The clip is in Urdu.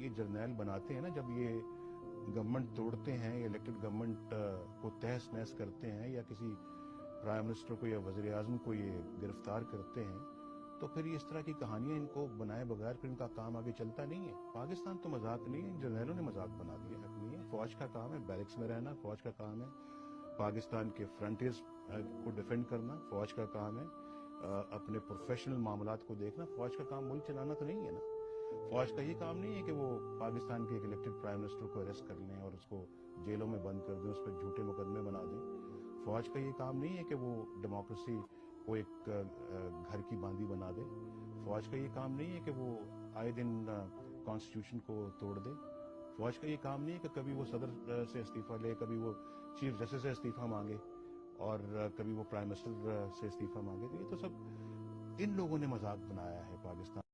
یہ جرنیل بناتے ہیں نا، جب یہ گورنمنٹ توڑتے ہیں، الیکٹڈ گورنمنٹ کو تہس نہس کرتے ہیں، یا کسی پرائم منسٹر کو یا وزیر اعظم کو یہ گرفتار کرتے ہیں، تو پھر اس طرح کی کہانیاں ان کو بنائے بغیر پھر ان کا کام آگے چلتا نہیں ہے. پاکستان تو مذاق نہیں ہے، جرنیلوں نے مذاق بنا دیا. حق نہیں ہے. فوج کا کام ہے بیرکس میں رہنا، فوج کا کام ہے پاکستان کے فرنٹیئرز کو ڈیفینڈ کرنا، فوج کا کام ہے اپنے پروفیشنل معاملات کو دیکھنا. فوج کا کام ملک چلانا تو نہیں ہے نا. فوج کا یہ کام نہیں ہے کہ وہ پاکستان کے ایک الیکٹڈ پرائم منسٹر کو اریسٹ کر لیں اور اس کو جیلوں میں بند کر دیں، اس پہ جھوٹے مقدمے بنا دیں. فوج کا یہ کام نہیں ہے کہ وہ ڈیموکریسی کو ایک گھر کی باندھی بنا دے. فوج کا یہ کام نہیں ہے کہ وہ آئے دن کانسٹیٹیوشن کو توڑ دے. فوج کا یہ کام نہیں ہے کہ کبھی وہ صدر سے استعفیٰ لے، کبھی وہ چیف جسٹس سے استعفیٰ مانگے، اور کبھی وہ پرائم منسٹر سے استعفیٰ مانگے. تو یہ تو سب ان لوگوں نے مذاق بنایا ہے پاکستان.